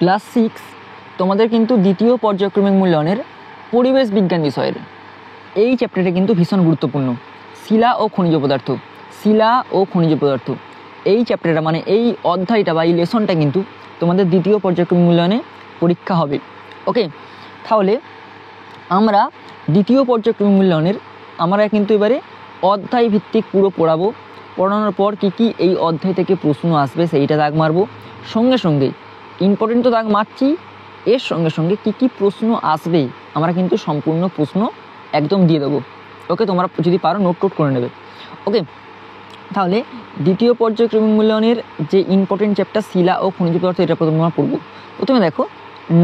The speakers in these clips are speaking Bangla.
ক্লাস 6 তোমাদের কিন্তু দ্বিতীয় পর্যায়ক্রমিক মূল্যায়নের পরিবেশ বিজ্ঞান বিষয়ের এই চ্যাপ্টারটা কিন্তু ভীষণ গুরুত্বপূর্ণ। শিলা ও খনিজ পদার্থ, শিলা ও খনিজ পদার্থ এই চ্যাপ্টারটা মানে এই অধ্যায়টা বা এই লেসনটা কিন্তু তোমাদের দ্বিতীয় পর্যায়ক্রমিক মূল্যায়নে পরীক্ষা হবে। ওকে, তাহলে আমরা দ্বিতীয় পর্যায়ক্রমিক মূল্যায়নের আমরা কিন্তু এবারে অধ্যায় ভিত্তিক পুরো পড়াবো। পড়ানোর পর কী এই অধ্যায় থেকে প্রশ্ন আসবে সেইটা দাগ মারবো, সঙ্গে সঙ্গে ইম্পর্টেন্ট তো দাগ মারছি, এর সঙ্গে সঙ্গে কী প্রশ্ন আসবে আমরা কিন্তু সম্পূর্ণ প্রশ্ন একদম দিয়ে দেবো। ওকে, তোমরা যদি পারো নোট করে নেবে। ওকে, তাহলে দ্বিতীয় পর্যায়ক্রমিক মূল্যায়নের যে ইম্পর্টেন্ট চ্যাপ্টার শিলা ও খনিজ পদার্থ এটা প্রথমে আমরা পড়বো। প্রথমে দেখো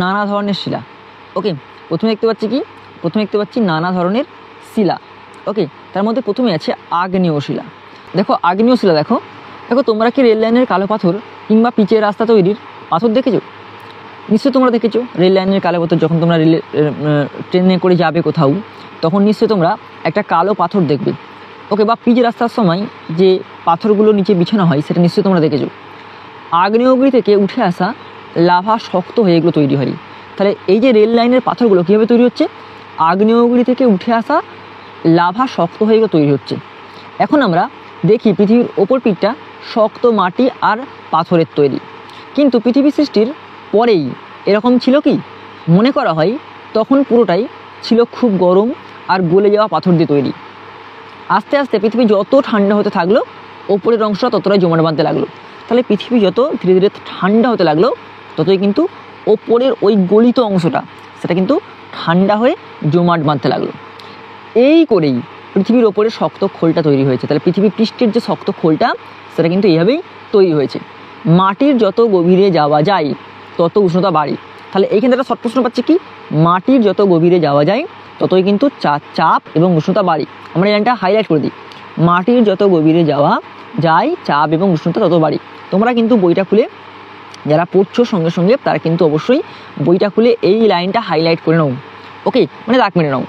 নানা ধরনের শিলা। ওকে, প্রথমে দেখতে পাচ্ছি নানা ধরনের শিলা। ওকে, তার মধ্যে প্রথমে আছে আগ্নেয় শিলা। দেখো আগ্নেয় শিলা, দেখো তোমরা কি রেল লাইনের কালো পাথর কিংবা পিচের রাস্তা তৈরির পাথর দেখেছো? নিশ্চয়ই তোমরা দেখেছো রেল লাইনের কালো পাথর। যখন তোমরা ট্রেনে করে যাবে কোথাও, তখন নিশ্চয়ই তোমরা একটা কালো পাথর দেখবে। ওকে, বা পিচ রাস্তার সময় যে পাথরগুলো নিচে বিছানো হয় সেটা নিশ্চয়ই তোমরা দেখেছো। আগ্নেয়গিরি থেকে উঠে আসা লাভা শক্ত হয়ে এগুলো তৈরি হয়। তাহলে এই যে রেল লাইনের পাথরগুলো কীভাবে তৈরি হচ্ছে? আগ্নেয়গিরি থেকে উঠে আসা লাভা শক্ত হয়ে এগুলো তৈরি হচ্ছে। এখন আমরা দেখি পৃথিবীর ওপর পিঠটা শক্ত মাটি আর পাথরের তৈরি, কিন্তু পৃথিবী সৃষ্টির পরেই এরকম ছিল কি? মনে করা হয় তখন পুরোটাই ছিল খুব গরম আর গলে যাওয়া পাথর দিয়ে তৈরি। আস্তে আস্তে পৃথিবী যত ঠান্ডা হতে থাকলো, ওপরের অংশটা ততটাই জমাট বাঁধতে লাগলো। তাহলে পৃথিবী যত ধীরে ধীরে ঠান্ডা হতে লাগলো, ততই কিন্তু ওপরের ওই গলিত অংশটা সেটা কিন্তু ঠান্ডা হয়ে জমাট বাঁধতে লাগলো। এই করেই পৃথিবীর ওপরে শক্ত খোলটা তৈরি হয়েছে। তাহলে পৃথিবীর পৃষ্ঠের যে শক্ত খোলটা সেটা কিন্তু এইভাবেই তৈরি হয়েছে। মাটির যত গভীরে যাওয়া যায় তত উষ্ণতা বাড়ে। তাহলে এইখানে একটা শর্ট প্রশ্ন পাচ্ছি কি? মাটির যত গভীরে যাওয়া যায় ততই কিন্তু চাপ এবং উষ্ণতা বাড়ে। আমরা এই লাইনটা হাইলাইট করে দিই, মাটির যত গভীরে যাওয়া যায় চাপ এবং উষ্ণতা তত বাড়ে। তোমরা কিন্তু বইটা খুলে যারা পড়ছো সঙ্গে সঙ্গে তারা কিন্তু অবশ্যই বইটা খুলে এই লাইনটা হাইলাইট করে নাও। ওকে, মানে দাগ মেরে নাও।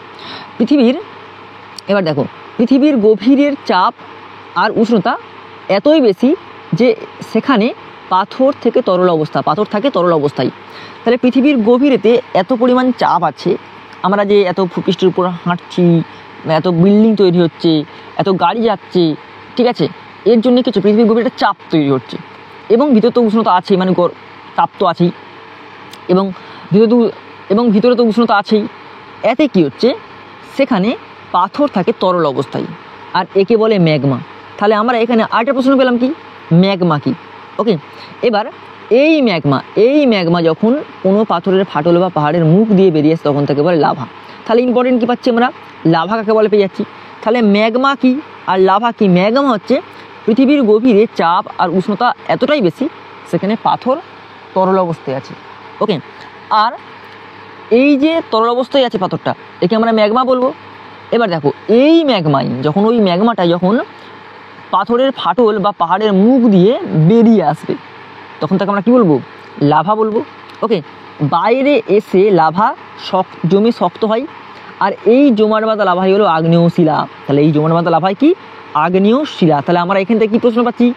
এবার দেখো পৃথিবীর গভীরের চাপ আর উষ্ণতা এতই বেশি যে সেখানে পাথর থাকে তরল অবস্থায়। তাহলে পৃথিবীর গভীরেতে এত পরিমাণ চাপ আছে, আমরা যে এত ভূপৃষ্ঠের উপর হাঁটছি, এত বিল্ডিং তৈরি হচ্ছে, এত গাড়ি যাচ্ছে, ঠিক আছে, এর জন্য কিছু পৃথিবীর গভীরে চাপ তৈরি হচ্ছে এবং ভিতরে তো উষ্ণতা আছেই, মানে তাপ তো আছেই, এবং ভিতরে তো উষ্ণতা আছেই। এতে কি হচ্ছে? সেখানে পাথর থাকে তরল অবস্থায়, আর একে বলে ম্যাগমা। তাহলে আমরা এখানে আরেকটা প্রশ্ন পেলাম কি? ম্যাগমা কি? ওকে, এবার এই ম্যাগমা যখন কোনো পাথরের ফাটল বা পাহাড়ের মুখ দিয়ে বেরিয়ে আসে তখন তাকে বলে লাভা। তাহলে ইম্পর্টেন্ট কি পাচ্ছি আমরা? লাভা কাকে বলে পেয়ে যাচ্ছি। তাহলে ম্যাগমা কি আর লাভা কি? ম্যাগমা হচ্ছে পৃথিবীর গভীরে চাপ আর উষ্ণতা এতটাই বেশি সেখানে পাথর তরল অবস্থায় আছে। ওকে, আর এই যে তরল অবস্থায় আছে পাথরটা, একে আমরা ম্যাগমা বলবো। এবার দেখো এই ম্যাগমাই যখন যখন পাথরের ফাটল বা পাহাড়ের মুখ দিয়ে বেরিয়ে আসবে তখন তাকে আমরা কি বলবো? লাভা বলবো। ওকে, বাইরে এসে লাভা জমে শক্ত হয়, আর এই জমাট বাঁধা লাভাই হলো আগ্নেয় শিলা। তাহলে এই জমাট বাঁধা লাভাই কি? আগ্নেয় শিলা। তাহলে আমরা এখান থেকে কি প্রশ্ন পাচ্ছি?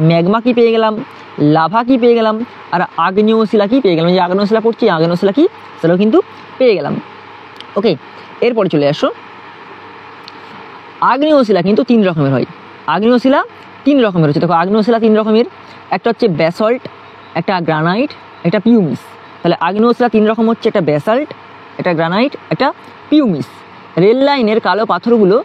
ম্যাগমা কি পেয়ে গেলাম, লাভা কি পেয়ে গেলাম, আর আগ্নেয় শিলা কি পেয়ে গেলাম। যে আগ্নেয় শিলা পড়ছি, আগ্নেয় শিলা কি সেটাও কিন্তু পেয়ে গেলাম। ওকে, এরপরে চলে আসো, আগ্নেয় শিলা কিন্তু 3 রকমের হয়। আগ্নেয় শিলা 3 রকমের হচ্ছে। দেখো আগ্নেয় শিলা 3 রকমের, একটা হচ্ছে ব্যাসল্ট, একটা গ্রানাইট, একটা পিউমিস। তাহলে আগ্নেয় শিলা 3 রকম হচ্ছে, একটা ব্যাসল্ট, একটা গ্রানাইট, একটা পিউমিস। রেল লাইনের কালো পাথরগুলো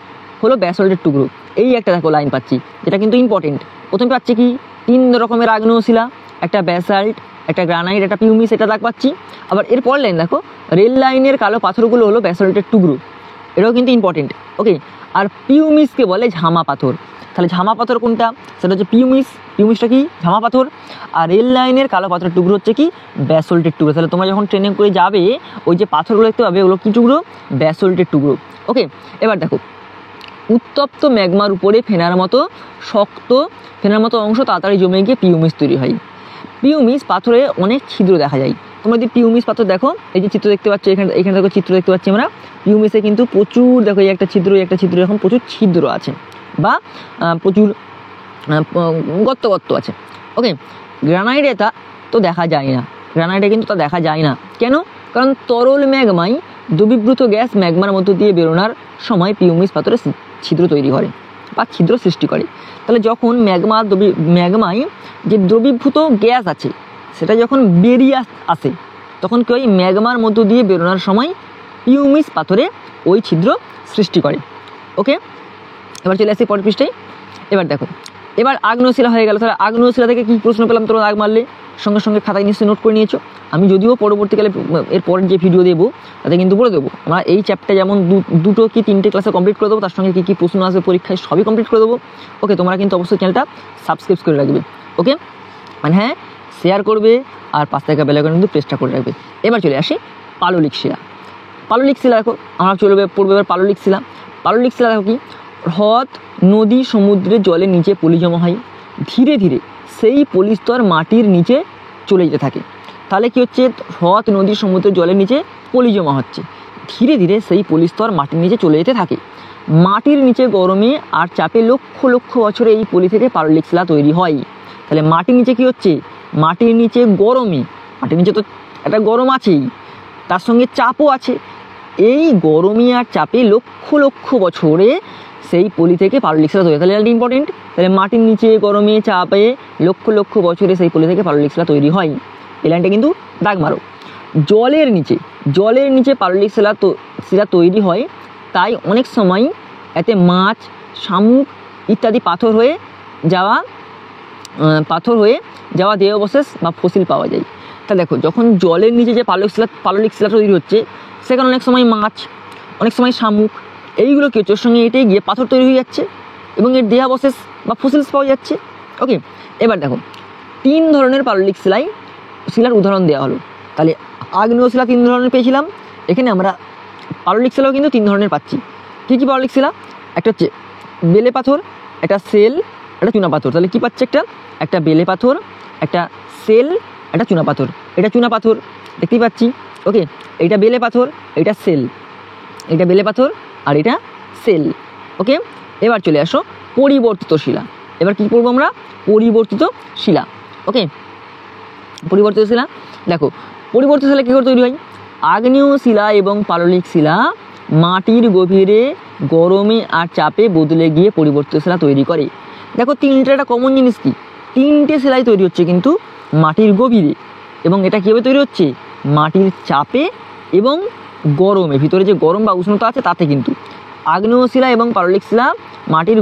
হলো ব্যাসল্টের টুকরো। এই একটা দেখো লাইন পাচ্ছি যেটা কিন্তু ইম্পর্টেন্ট। প্রথমে পাচ্ছি কি? 3 রকমের আগ্নেয় শিলা, একটা ব্যাসল্ট, একটা গ্রানাইট, একটা পিউমিস, এটা দাগ পাচ্ছি। আবার এরপর লাইন দেখো, রেল লাইনের কালো পাথরগুলো হলো ব্যাসল্টের টুকরো, এটাও কিন্তু ইম্পর্টেন্ট। ওকে, আর পিউমিসকে বলে ঝামা পাথর। তাহলে ঝামা পাথর কোনটা? সেটা হচ্ছে পিউমিসটা কি? ঝামা পাথর। আর রেল লাইনের কালো পাথরের টুকরো হচ্ছে কি? ব্যাসল্টের টুকরো। তাহলে তোমরা যখন ট্রেনে করে যাবে ওই যে পাথরগুলো দেখতে পাবে ওগুলো কি টুকরো? ব্যাসল্টের টুকরো। ওকে, এবার দেখো উত্তপ্ত ম্যাগমার উপরে ফেনার মতো অংশ তাড়াতাড়ি জমে গিয়ে পিউমিস তৈরি হয়। পিউমিস পাথরে অনেক ছিদ্র দেখা যায়। তোমরা যদি পিউমিস পাথর দেখো, এই যে চিত্র দেখতে পাচ্ছ, এখানে দেখো চিত্র দেখতে পাচ্ছি আমরা, পিউমিসে কিন্তু প্রচুর দেখো এই একটা ছিদ্র এরকম প্রচুর ছিদ্র আছে বা প্রচুর গর্ত আছে। ওকে, গ্রানাইট এটা তো দেখা যায় না। গ্রানাইটে কিন্তু তা দেখা যায় না। কেন? কারণ তরল ম্যাগমাই দ্রবীভূত গ্যাস ম্যাগমার মধ্য দিয়ে বেরোনোর সময় পিউমিস পাথরে ছিদ্র তৈরি করে বা ছিদ্র সৃষ্টি করে। তাহলে যখন ম্যাগমায় যে দ্রবীভূত গ্যাস আছে সেটা যখন বেরিয়ে আসে তখন কি হয়, ম্যাগমার মধ্য দিয়ে বেরোনোর সময় পিউমিস পাথরে ওই ছিদ্র সৃষ্টি করে। ওকে, এবার চলে আসি পরের পৃষ্ঠায়। এবার দেখো, এবার আগ্নেয়শিলা হয়ে গেল। তাহলে আগ্নেয়শিলা থেকে কী প্রশ্ন পেলাম তোমরা দাগ মারলে সঙ্গে সঙ্গে খাতায় নিশ্চয়ই নোট করে নিয়েছো। আমি যদিও পরবর্তীকালে এর পরের যে ভিডিও দেবো তাতে কিন্তু বলে দেবো, আমরা এই চ্যাপ্টার যেমন দুটো কি তিনটে ক্লাসে কমপ্লিট করে দেবো, তার সঙ্গে কী কী প্রশ্ন আসবে পরীক্ষায় সবই কমপ্লিট করে দেবো। ওকে, তোমরা কিন্তু অবশ্যই চ্যানেলটা সাবস্ক্রাইব করে রাখবে। ওকে, মানে হ্যাঁ, শেয়ার করবে আর পাঁচ টাকা বেলা করে কিন্তু প্রেসটা করে রাখবে। এবার চলে আসি পাললিক শিলা। পাললিক শিলা দেখো, আমরা পড়বে এবার পাললিক শিলা। পাললিক শিলা দেখো কি, হ্রদ, নদী, সমুদ্রের জলের নিচে পলি জমা হয়, ধীরে ধীরে সেই পলিস্তর মাটির নিচে চলে যেতে থাকে। তাহলে কি হচ্ছে, হ্রদ, নদী, সমুদ্রের জলের নিচে পলি জমা হচ্ছে, ধীরে ধীরে সেই পলিস্তর মাটির নিচে চলে যেতে থাকে। মাটির নিচে গরমে আর চাপে লক্ষ লক্ষ বছরে এই পলি থেকে পাললিক শিলা তৈরি হয়। তাহলে মাটির নিচে কি হচ্ছে, মাটির নিচে গরমে, মাটির নিচে তো একটা গরম আছেই, তার সঙ্গে চাপও আছে। এই গরমে আর চাপে লক্ষ লক্ষ বছরে সেই পলি থেকে পাললিক শিলা তৈরি হয়। তাহলে এটা ইম্পর্টেন্ট। তাহলে মাটির নিচে গরমে চাপে লক্ষ লক্ষ বছরে সেই পলি থেকে পাললিক শিলা তৈরি হয়। এই লাইনটা কিন্তু দাগ মারো। জলের নিচে পাললিক শিলা তৈরি হয়, তাই অনেক সময় এতে মাছ, শামুক ইত্যাদি পাথর হয়ে যাওয়া দেহাবশেষ বা ফসিল পাওয়া যায়। তা দেখো, যখন জলের নিচে যে পাললিক শিলা তৈরি হচ্ছে সেখানে অনেক সময় মাছ, অনেক সময় শামুক, এইগুলো কি হচ্ছে, ওর সঙ্গে এটাই গিয়ে পাথর তৈরি হয়ে যাচ্ছে এবং এর দেহাবশেষ বা ফসিলস পাওয়া যাচ্ছে। ওকে, এবার দেখো 3 ধরনের পাললিক শিলার উদাহরণ দেওয়া হলো। তাহলে আগ্নেয় শিলা 3 ধরনের পেয়েছিলাম, এখানে আমরা পাললিক শিলাও কিন্তু 3 ধরনের পাচ্ছি। কী কী পাললিক শিলা? একটা হচ্ছে বেলে পাথর, একটা সেল, একটা চুনা পাথর। তাহলে কী পাচ্ছে, একটা বেলে পাথর, একটা সেল, একটা চুনা পাথর। এটা চুনা পাথর দেখতেই পাচ্ছি। ওকে, এইটা বেলে পাথর, এইটা সেল, এটা বেলে পাথর আর এটা সেল। ওকে, এবার চলে আসো পরিবর্তিত শিলা। এবার কী করবো আমরা, পরিবর্তিত শিলা। ওকে, পরিবর্তিত শিলা দেখো, পরিবর্তিত শিলা কী করে তৈরি হয়? আগ্নেয় শিলা এবং পাললিক শিলা মাটির গভীরে গরমে আর চাপে বদলে গিয়ে পরিবর্তিত শিলা তৈরি করে। দেখো তিনটে একটা কমন জিনিস কি, 3টে শিলাই তৈরি হচ্ছে কিন্তু মাটির গভীরে, এবং এটা কীভাবে তৈরি হচ্ছে, মাটির চাপে এবং গরমে, ভিতরে যে গরম বা উষ্ণতা আছে তাতে। কিন্তু আগ্নেয় শিলা এবং পাললিক শিলা মাটির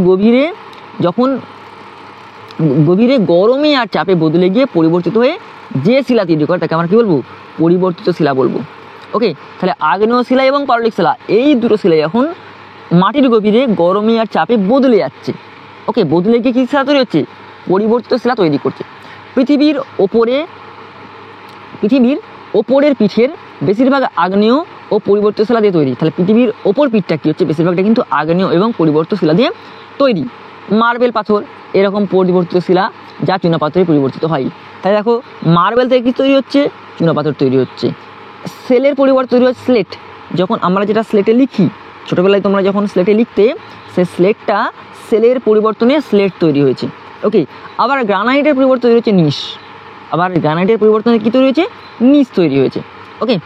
গভীরে গরমে আর চাপে বদলে গিয়ে পরিবর্তিত হয়ে যে শিলা তৈরি করে তাকে আমরা কী বলবো, পরিবর্তিত শিলা বলবো। ওকে, তাহলে আগ্নেয় শিলা এবং পাললিক শিলা এই দুটো শিলাই এখন মাটির গভীরে গরমে আর চাপে বদলে যাচ্ছে। ওকে, বদলে গিয়ে কী শিলা তৈরি হচ্ছে, পরিবর্তিত শিলা তৈরি করছে। পৃথিবীর ওপরের পিঠের বেশিরভাগ আগ্নেয় ও পরিবর্তিত শিলা দিয়ে তৈরি। তাহলে পৃথিবীর ওপর পিঠটা কী হচ্ছে, বেশিরভাগটা কিন্তু আগ্নেয় এবং পরিবর্তিত শিলা দিয়ে তৈরি। মার্বেল পাথর এরকম পরিবর্তিত শিলা যা চুনা পাথরে পরিবর্তিত হয়। তাই দেখো, মার্বেল থেকে কী তৈরি হচ্ছে, চুনা পাথর তৈরি হচ্ছে। সেলের পরিবর্তে তৈরি হচ্ছে স্লেট। যখন আমরা যেটা স্লেটে লিখি, ছোটোবেলায় তোমরা যখন স্লেটে লিখতে, সেই স্লেটটা সেলের পরিবর্তনে স্লেট তৈরি হয়েছে। ওকে, আবার গ্রানাইটের পরিবর্তে তৈরি হচ্ছে নিশ, আবার গ্রানাইটের পরিবর্তনে কী তৈরি হয়েছে, নিশ তৈরি হয়েছে। ওকে,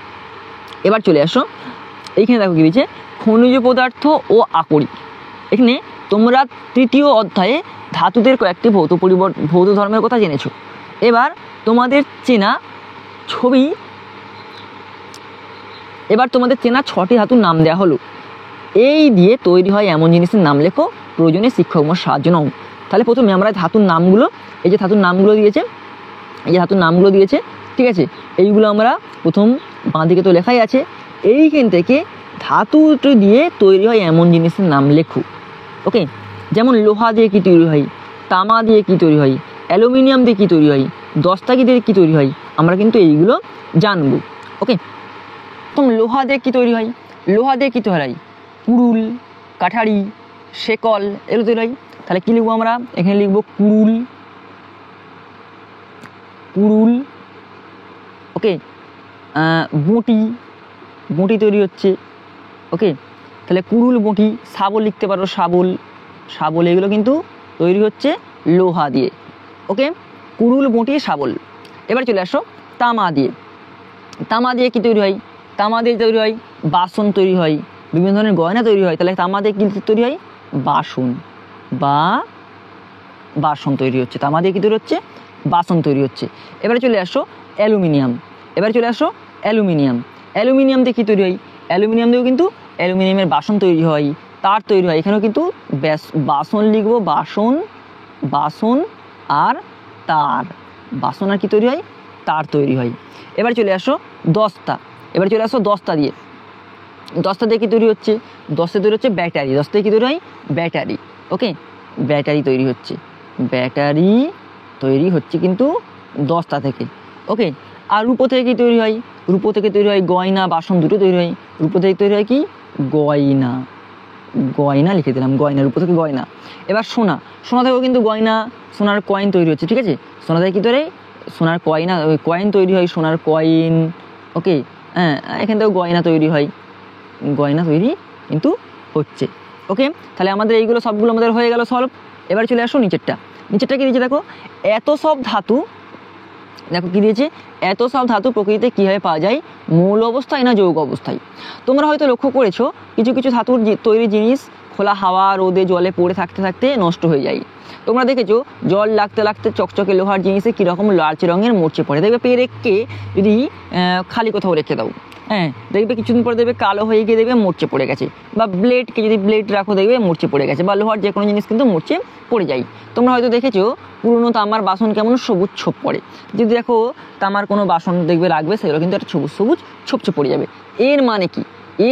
এবার চলে আসো, এইখানে দেখো কী দিয়েছে, খনিজ পদার্থ ও আকরিক। এখানে তোমরা 3য় অধ্যায়ে ধাতুদের কয়েকটি ভৌত ধর্মের কথা জেনেছো। এবার তোমাদের চেনা 6টি ধাতুর নাম দেওয়া হলো। এই দিয়ে তৈরি হয় এমন জিনিসের নাম লেখো, প্রয়োজনে শিক্ষক আমার সাহায্য নাও। তাহলে প্রথমে আমরা ধাতুর নামগুলো, এই যে ধাতুর নামগুলো দিয়েছে, ঠিক আছে, এইগুলো আমরা প্রথম বাঁ দিকে তো লেখাই আছে, এইখান থেকে ধাতুটি দিয়ে তৈরি হয় এমন জিনিসের নাম লেখো। ওকে, যেমন লোহা দিয়ে কী তৈরি হয়, তামা দিয়ে কী তৈরি হয়, অ্যালুমিনিয়াম দিয়ে কী তৈরি হয়, দস্তাকি দিয়ে কী তৈরি হয়, আমরা কিন্তু এইগুলো জানবো। ওকে, প্রথম লোহা দিয়ে কী তৈরি হয়, কুড়ুল, কাঠারি, শেকল, এগুলো তৈরি হয়। তাহলে কী লিখবো আমরা, এখানে লিখবো কুড়ুল। ওকে, বঁটি তৈরি হচ্ছে। ওকে, তাহলে কুড়ুল, বঁটি, শাবল লিখতে পারো, শাবল এগুলো কিন্তু তৈরি হচ্ছে লোহা দিয়ে। ওকে, কুড়ুল, বঁটি, শাবল। এবার চলে আসো তামা দিয়ে। তামা দিয়ে কী তৈরি হয়? তামা দিয়ে তৈরি হয় বাসন তৈরি হয়, বিভিন্ন ধরনের গয়না তৈরি হয়। তাহলে তামা দিয়ে কী তৈরি হয়? বাসন বা বাসন তৈরি হচ্ছে। তামা দিয়ে কী তৈরি হচ্ছে? বাসন তৈরি হচ্ছে। এবারে চলে আসো অ্যালুমিনিয়াম। অ্যালুমিনিয়াম দিয়ে কী তৈরি হয়? অ্যালুমিনিয়াম দিয়েও কিন্তু অ্যালুমিনিয়ামের বাসন তৈরি হয়, তার তৈরি হয়। এখানেও কিন্তু বাসন লিখবো, বাসন আর তার। বাসন আর কি তৈরি হয়? তার তৈরি হয়। এবার চলে আসো দস্তা। দস্তা দিয়ে কী তৈরি হচ্ছে? দস্তা তৈরি হচ্ছে ব্যাটারি। দস্তা দিয়ে কী তৈরি হয়? ব্যাটারি। ওকে, ব্যাটারি তৈরি হচ্ছে কিন্তু দস্তা থেকে। ওকে, আর রূপো থেকে কী তৈরি হয়? রূপো থেকে তৈরি হয় গয়না, বাসন দুটো তৈরি হয়। রূপো থেকে তৈরি হয় কি? গয়না লিখে দিলাম, গয়না। রূপো থেকে গয়না। এবার সোনা থেকেও কিন্তু গয়না, সোনার কয়েন তৈরি হচ্ছে। ঠিক আছে, সোনা থেকে কী তৈরি? সোনার কয়েন তৈরি হয়, সোনার কয়েন। ওকে, হ্যাঁ, এখান থেকেও গয়না তৈরি হয়, গয়না তৈরি কিন্তু হচ্ছে। ওকে, তাহলে আমাদের এইগুলো সবগুলো আমাদের হয়ে গেল সলভ। এবার চলে আসো নিচেরটা কি দিয়েছে দেখো, এত সব ধাতু প্রকৃতিতে কীভাবে পাওয়া যায়? মৌল অবস্থায় না যৌগ অবস্থায়? তোমরা হয়তো লক্ষ্য করেছো কিছু ধাতুর তৈরি জিনিস খোলা হাওয়া, রোদে, জলে পড়ে থাকতে থাকতে নষ্ট হয়ে যায়। তোমরা দেখেছো জল লাগতে লাগতে চকচকে লোহার জিনিসে কীরকম লালচে রঙের মরচে পড়ে। দেখবে পেরেককে যদি খালি কোথাও রেখে দাও, হ্যাঁ, দেখবে কিছুদিন পরে দেখবে কালো হয়ে গিয়ে দেখবে মরচে পড়ে গেছে। বা ব্লেডকে যদি ব্লেড রাখো দেখবে মরচে পড়ে গেছে। বা লোহার যে কোনো জিনিস কিন্তু মরচে পড়ে যায়। তোমরা হয়তো দেখেছো পুরনো তামার বাসন কেমন সবুজ ছোপ পড়ে। যদি দেখো তামার কোনো বাসন দেখবে রাখবে, সেগুলো কিন্তু একটা সবুজ ছোপ পড়ে যাবে। এর মানে কি?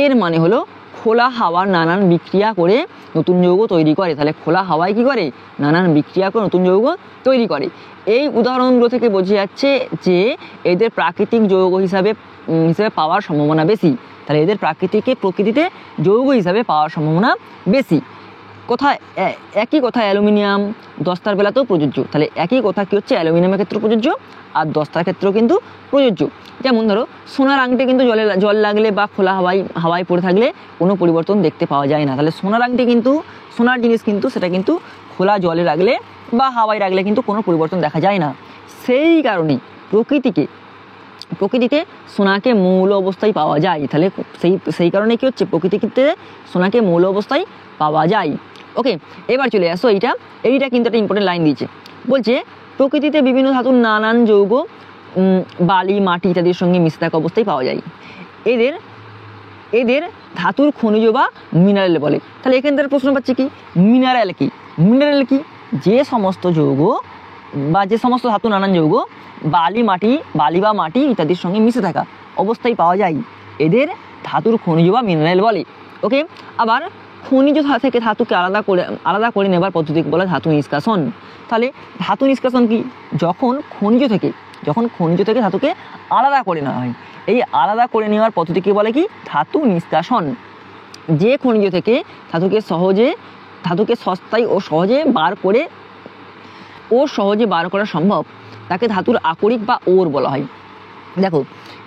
এর মানে হলো খোলা হাওয়ার নানান বিক্রিয়া করে নতুন যৌগ তৈরি করে। তাহলে খোলা হাওয়ায় কী করে? নানান বিক্রিয়া করে নতুন যৌগ তৈরি করে। এই উদাহরণগুলো থেকে বোঝা যাচ্ছে যে এদের প্রাকৃতিক যৌগ হিসাবে পাওয়ার সম্ভাবনা বেশি। তাহলে এদের প্রকৃতিতে যৌগ হিসাবে পাওয়ার সম্ভাবনা বেশি। একই কথা অ্যালুমিনিয়াম দস্তার বেলাতেও প্রযোজ্য। তাহলে একই কথা কী হচ্ছে? অ্যালুমিনিয়ামের ক্ষেত্রে প্রযোজ্য আর দস্তার ক্ষেত্রেও কিন্তু প্রযোজ্য। যেমন ধরো সোনার আংটি কিন্তু জল লাগলে বা খোলা হাওয়ায় পড়ে থাকলে কোনো পরিবর্তন দেখতে পাওয়া যায় না। তাহলে সোনার আংটি কিন্তু সোনার জিনিস কিন্তু সেটা কিন্তু খোলা জলে রাখলে বা হাওয়ায় রাখলে কিন্তু কোনো পরিবর্তন দেখা যায় না। সেই কারণেই প্রকৃতিতে সোনাকে মৌল অবস্থায় পাওয়া যায়। তাহলে সেই কারণে কী হচ্ছে? প্রকৃতিতে সোনাকে মৌল অবস্থায় পাওয়া যায়। ওকে, এবার চলে আসো এইটা কিন্তু একটা ইম্পর্টেন্ট লাইন দিয়েছে। বলছে প্রকৃতিতে বিভিন্ন ধাতুর নানান যৌগ বালি, মাটি ইত্যাদির সঙ্গে মিশে থাকা অবস্থায় পাওয়া যায়। এদের ধাতুর খনিজ বা মিনারেল বলে। তাহলে এখান থেকে প্রশ্ন পাচ্ছি কি? মিনারেল কি? যে সমস্ত যৌগ বা যে সমস্ত ধাতু নানান যৌগ বালি বা মাটি ইত্যাদির সঙ্গে মিশে থাকা অবস্থায় পাওয়া যায়, এদের ধাতুর খনিজ বা মিনারেল বলে। ওকে, আবার খনিজ থেকে ধাতুকে আলাদা করে নেবার পদ্ধতিকে বলে ধাতু নিষ্কাশন। তাহলে ধাতু নিষ্কাশন কি? যখন খনিজ থেকে ধাতুকে আলাদা করে নেওয়া হয়, এই আলাদা করে নেওয়ার পদ্ধতিকে বলে কি? ধাতু নিষ্কাশন। যে খনিজ থেকে ধাতুকে সস্তায় ও সহজে বার করা সম্ভব তাকে ধাতুর আকরিক বা ওর বলা হয়। দেখো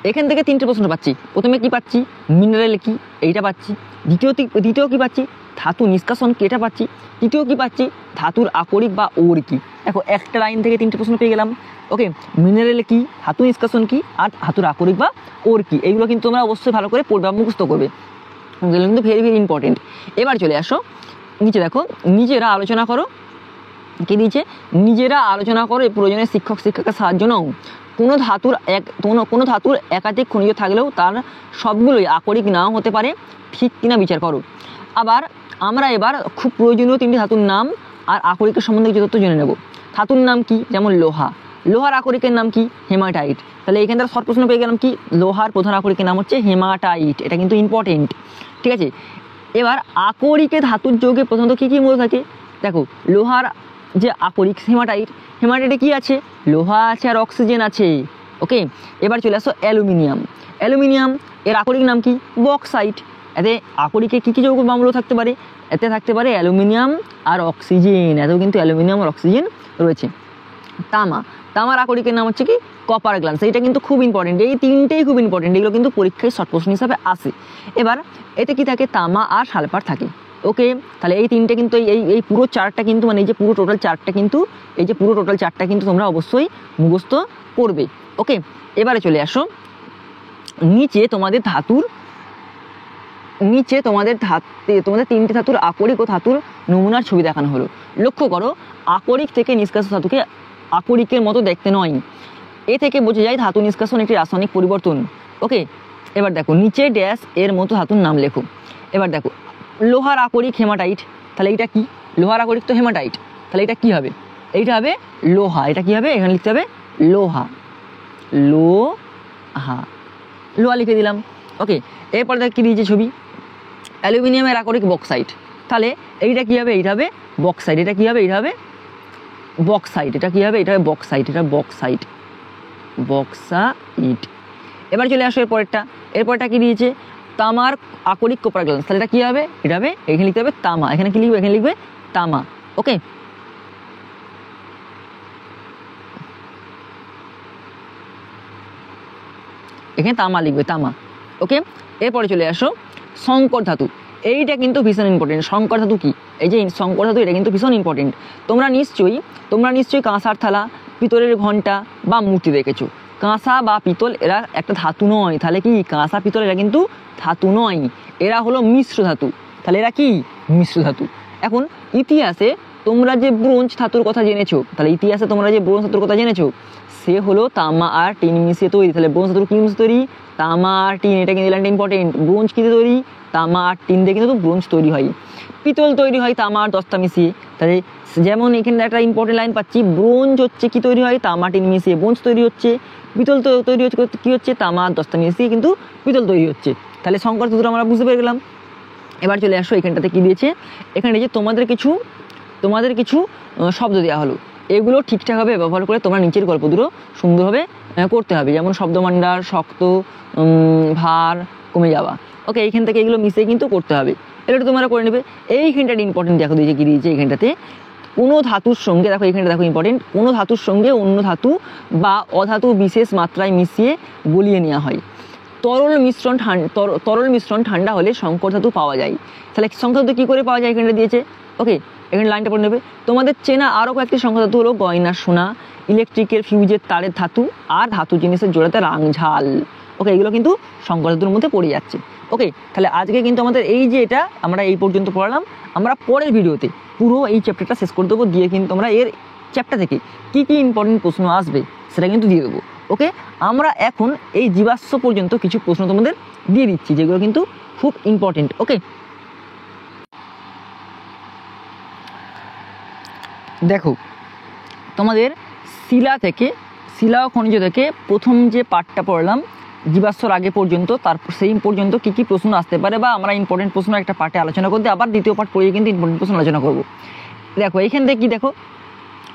এখান থেকে তিনটে প্রশ্ন পাচ্ছি। প্রথমে কি পাচ্ছি? মিনারেল কি, এইটা পাচ্ছি। দ্বিতীয় কি পাচ্ছি? ধাতু নিষ্কাশন কি, এটা পাচ্ছি। তৃতীয় কি পাচ্ছি? ধাতুর আকরিক বা ওর কি। দেখো একটা লাইন থেকে তিনটে প্রশ্ন পেয়ে গেলাম। ওকে, মিনারেল কি, ধাতু নিষ্কাশন কি, আর ধাতুর আকরিক বা ওর কি। এইগুলো কিন্তু তোমরা অবশ্যই ভালো করে পড়বে, মুখস্থ করবে। এগুলো কিন্তু ভেরি ভেরি ইম্পর্টেন্ট। এবার চলে আসো নিচে, দেখো নিজেরা আলোচনা করো। কি দিয়েছে? নিজেরা আলোচনা করো, প্রয়োজনে শিক্ষক শিক্ষকের সাহায্য নাও। কোনো ধাতুর একাধিক খনিজ থাকলেও তার সবগুলোই আকরিক নাও হতে পারে, ঠিক কিনা বিচার করো। আমরা এবার খুব প্রয়োজনীয় তিনটি ধাতুর নাম আর আকরিকের সম্বন্ধে কিছু তথ্য জেনে নেব। ধাতুর নাম কি? যেমন লোহার আকরিকের নাম কি? হেমাটাইট। তাহলে এখান থেকে শর্ট প্রশ্ন পেয়ে গেলাম কি? লোহার প্রধান আকরিকের নাম হচ্ছে হেমাটাইট। এটা কিন্তু ইম্পর্টেন্ট, ঠিক আছে। এবার আকরিকে ধাতুর যৌগে প্রধানত কী কী মৌল থাকে? দেখো লোহার যে আকরিক হেমাটাইটে কি আছে? লোহা আছে আর অক্সিজেন আছে। ওকে, এবার চলে আসো অ্যালুমিনিয়াম এর আকরিক নাম কি? বক্সাইট। এতে আকরিকে কী কী যৌগ বা মৌল থাকতে পারে? এতে থাকতে পারে অ্যালুমিনিয়াম আর অক্সিজেন। এতেও কিন্তু অ্যালুমিনিয়াম আর অক্সিজেন রয়েছে। তামার আকরিকের নাম হচ্ছে কি? Copper glance. এইটা কিন্তু খুব ইম্পর্টেন্ট, এই তিনটেই খুব ইম্পর্টেন্ট। এগুলো কিন্তু পরীক্ষায় শর্ট প্রশ্ন হিসাবে আসে। এবার এতে কি থাকে? তামা আর সালফার থাকে। ওকে, তাহলে এই তিনটে কিন্তু এই পুরো চার্টটা কিন্তু মানে এই যে পুরো টোটাল চার্টটা কিন্তু তোমরা অবশ্যই মুখস্থ করবে। ওকে, এবারে চলে আসো নিচে তোমাদের তিনটে ধাতুর আকরিক ও ধাতুর নমুনার ছবি দেখানো হলো। লক্ষ্য করো, আকরিক থেকে নিষ্কাশিত ধাতুকে আকরিকের মতো দেখতে নয়, এ থেকে বোঝা যায় ধাতু নিষ্কাশন একটি রাসায়নিক পরিবর্তন। ওকে, এবার দেখো নিচে ড্যাশ এর মতো ধাতুর নাম লেখো। এবার দেখো লোহার আকরিক হেমাটাইট, তাহলে এটা কি? লোহার আকরিক তো হেমাটাইট, তাহলে এটা কি হবে? এইটা হবে লোহা। এটা কি হবে? এখানে লিখতে হবে লোহা, লোহা লিখে দিলাম। ওকে, এরপর দেখ কি দিয়েছে ছবি, অ্যালুমিনিয়ামের আকরিক বক্সাইট, তাহলে এইটা কি হবে? এইটা হবে বক্সাইট। এটা কি হবে? এটা হবে বক্সাইট। এটা কি হবে? এটা হবে বক্সাইট। এটা বক্সাইট। এবার চলে আসো এরপরটা কি দিয়েছে, তামার আকরিক কোপার গ্লাস, তাহলে এটা কি হবে? এটা হবে, এখানে লিখতে হবে তামা। এখানে কি লিখবে? এখানে লিখবে তামা। ওকে, এখানে তামা লিখবে, তামা। ওকে, এরপরে চলে আসো সংকর ধাতু। এইটা কিন্তু ভীষণ ইম্পর্টেন্ট। সংকর ধাতু কি? এই যে সংকর ধাতু, এটা কিন্তু ভীষণ ইম্পর্টেন্ট। তোমরা নিশ্চয়ই কাঁসার থালা, পিতলের ঘন্টা বা মূর্তি দেখেছো। কাঁসা বা পিতল এরা একটা ধাতু নয়, তাহলে কি কাঁসা পিতল এরা কিন্তু ধাতু নয়, এরা হলো মিশ্র ধাতু। তাহলে এরা কি? মিশ্র ধাতু। এখন ইতিহাসে তোমরা যে ব্রোঞ্জ ধাতুর কথা জেনেছো, সে হলো তামা আর টিন মিশিয়ে তৈরি। তাহলে ব্রোঞ্জ ধাতুর কি মিশিয়ে তৈরি? তামা আর টিন। এটা কিন্তু ইম্পর্টেন্ট। ব্রোঞ্জ কিতে তৈরি? তামা আর টিন দিয়ে কিন্তু ব্রোঞ্জ তৈরি হয়। পিতল তৈরি হয় তামা আর দস্তা মিশিয়ে। তাহলে যেমন এখানে একটা ইম্পর্টেন্ট লাইন পাচ্ছি, ব্রোঞ্জ হচ্ছে কি তৈরি হয়? তামা টিন মিশিয়ে ব্রোঞ্জ তৈরি হচ্ছে। পিতল তৈরি হচ্ছে কি হচ্ছে? তামা আর দস্তা মিশিয়ে কিন্তু পিতল তৈরি হচ্ছে। তাহলে সংকর ধাতুটা আমরা বুঝতে পেরে গেলাম। এবার চলে আসো এখানটাতে কি দিয়েছে, এখানে যে তোমাদের কিছু শব্দ দেওয়া হলো, এগুলো ঠিকঠাকভাবে ব্যবহার করে তোমরা নিচের গল্প দুটো সুন্দরভাবে করতে হবে। যেমন শব্দভাণ্ডার, শক্ত, ভার, কমে যাওয়া। ওকে, এইখান থেকে এগুলো মিশিয়ে কিন্তু করতে হবে। এগুলো তোমরা করে নেবে। এইখানটা ইম্পর্টেন্ট দেখো দিয়েছে, কি দিয়েছে এইখানটাতে, কোনো ধাতুর সঙ্গে, দেখো এখানটা দেখো ইম্পর্টেন্ট, কোনো ধাতুর সঙ্গে অন্য ধাতু বা অধাতু বিশেষ মাত্রায় মিশিয়ে গলিয়ে নেওয়া হয়। তরল মিশ্রণ ঠান্ডা হলে সংকর ধাতু পাওয়া যায়। তাহলে সংকর ধাতু কী করে পাওয়া যায়? এখানটা দিয়েছে। ওকে, এখানে লাইনটা পড়ে নেবে। তোমাদের চেনা আরও কয়েকটি সংকর ধাতু হলো গয়নার সোনা, ইলেকট্রিকের ফিউজের তারের ধাতু আর ধাতু জিনিসের জোড়াতে রাংঝাল। ওকে, এগুলো কিন্তু সংকর ধাতুর মধ্যে পড়ে যাচ্ছে। ওকে, তাহলে আজকে কিন্তু আমাদের এই যে এটা আমরা এই পর্যন্ত পড়ালাম। আমরা পরের ভিডিওতে পুরো এই চ্যাপ্টারটা শেষ করে দেবো, দিয়ে কিন্তু আমরা এর চ্যাপ্টার থেকে কী কী ইম্পর্টেন্ট প্রশ্ন আসবে সেটা কিন্তু দিয়ে দেবো। ওকে, আমরা এখন এই জীবাশ্ম পর্যন্ত কিছু প্রশ্ন তোমাদের দিয়ে দিচ্ছি, যেগুলো কিন্তু খুব ইম্পর্টেন্ট। ওকে, দেখো তোমাদের শিলা ও খনিজ থেকে প্রথম যে পার্টটা পড়লাম জীবাশ্মর আগে পর্যন্ত, তারপর সেই পর্যন্ত কী কী প্রশ্ন আসতে পারে, বা আমরা ইম্পর্টেন্ট প্রশ্ন একটা পার্টে আলোচনা করতে আবার দ্বিতীয় পার্ট পড়িয়ে কিন্তু ইম্পর্টেন্ট প্রশ্ন আলোচনা করবো। দেখো এইখান থেকে কি দেখো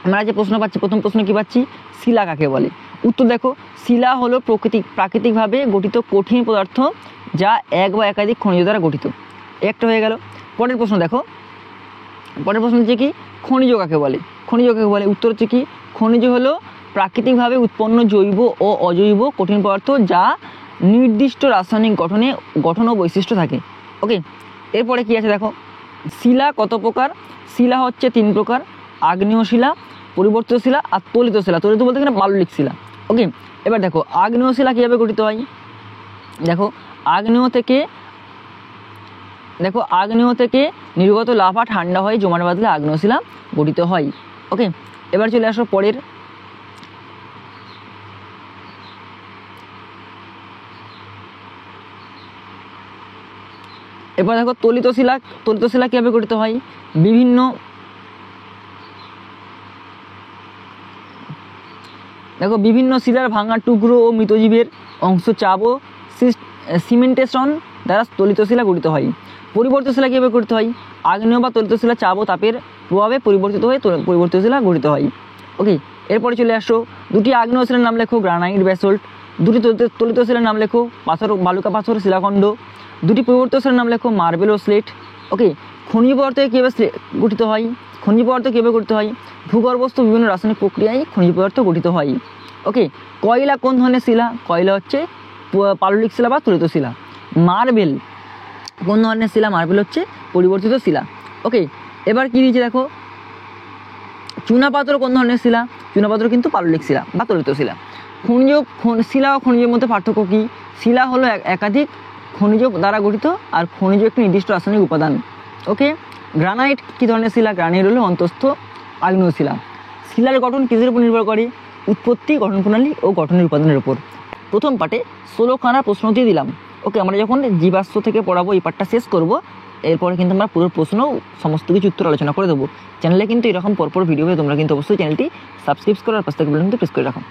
আমরা যে প্রশ্ন পাচ্ছি, প্রথম প্রশ্ন কি পাচ্ছি, শিলা কাকে বলে? উত্তর দেখো, শিলা হলো প্রাকৃতিকভাবে গঠিত কঠিন পদার্থ যা এক বা একাধিক খনিজ দ্বারা গঠিত। একটা হয়ে গেল। পরের প্রশ্ন দেখো, পরের প্রশ্ন হচ্ছে কি, খনিজ কাকে বলে? উত্তর হচ্ছে কি, খনিজ হলো প্রাকৃতিকভাবে উৎপন্ন জৈব ও অজৈব কঠিন পদার্থ যা নির্দিষ্ট রাসায়নিক গঠন ও বৈশিষ্ট্য থাকে। ওকে, এরপরে কি আছে দেখো, শিলা কত প্রকার? শিলা হচ্ছে 3 প্রকার, আগ্নেয় শিলা, পরিবর্তিত শিলা আর তলিত শিলা। তলিত বলতে গেলে পাললিক শিলা। ওকে, এবার দেখো আগ্নেয় শিলা কীভাবে গঠিত হয়? দেখো আগ্নেয় থেকে নির্গত লাভা ঠান্ডা হয়ে জমাট বাঁধলে আগ্নেয় শিলা গঠিত হয়। ওকে, এবার চলে আসো পরের। এরপর দেখো তলিত শিলা কীভাবে গঠিত হয়? বিভিন্ন শিলার ভাঙা টুকরো ও মৃতজীবের অংশ চাপ ও সিমেন্টেশন দ্বারা তলিত শিলা গঠিত হয়। পরিবর্তিত শিলা কীভাবে গঠিত হয়? আগ্নেয় বা তলিত শিলা চাপ ও তাপের প্রভাবে পরিবর্তিত হয়ে পরিবর্তিত শিলা গঠিত হয়। ওকে, এরপরে চলে আসো, দুটি আগ্নেয় শিলার নাম লেখো, গ্রানাইট, ব্যাসল্ট। দুটি তলিত শিলার নাম লেখো, বালুকা পাথর, শিলাখণ্ড। দুটি পরিবর্তিত শিলার নাম লেখো, মার্বেল ও স্লেট। ওকে, খনিজ পদার্থ কীভাবে গঠিত হয়? ভূগর্ভস্থ বিভিন্ন রাসায়নিক প্রক্রিয়ায় খনিজ পদার্থ গঠিত হয়। ওকে, কয়লা কোন ধরনের শিলা? কয়লা হচ্ছে পাললিক শিলা বা তলিত শিলা। মার্বেল কোন ধরনের শিলা? মার্বেল হচ্ছে পরিবর্তিত শিলা। ওকে, এবার কি দিয়েছে দেখো, চুনাপাথর কোন ধরনের শিলা? চুনাপাথর কিন্তু পাললিক শিলা বা তলিত শিলা। শিলা ও খনিজের মধ্যে পার্থক্য কী? শিলা হলো একাধিক খনিজ দ্বারা গঠিত, আর খনিজ একটি নির্দিষ্ট রাসায়নিক উপাদান। ওকে, গ্রানাইট কী ধরনের শিলা? গ্রানাইট হলো অন্তস্থ আগ্নেয় শিলা। শিলার গঠন কিসের উপর নির্ভর করে? উৎপত্তি, গঠন প্রণালী ও গঠনের উপাদানের উপর। প্রথম পার্টে 16খানা প্রশ্ন দিয়ে দিলাম। ওকে, আমরা যখন জীবাশ্ম থেকে পড়াবো এই পার্টটা শেষ করব, এরপরে কিন্তু আমরা পুরো প্রশ্ন সমস্ত কিছু উত্তর আলোচনা করে দেবো। চ্যানেলে কিন্তু এরকম পরপর ভিডিও হয়ে তোমরা কিন্তু অবশ্যই চ্যানেলটি সাবস্ক্রাইব করার পাশ থেকে বেল কিন্তু প্রেস করে রাখো।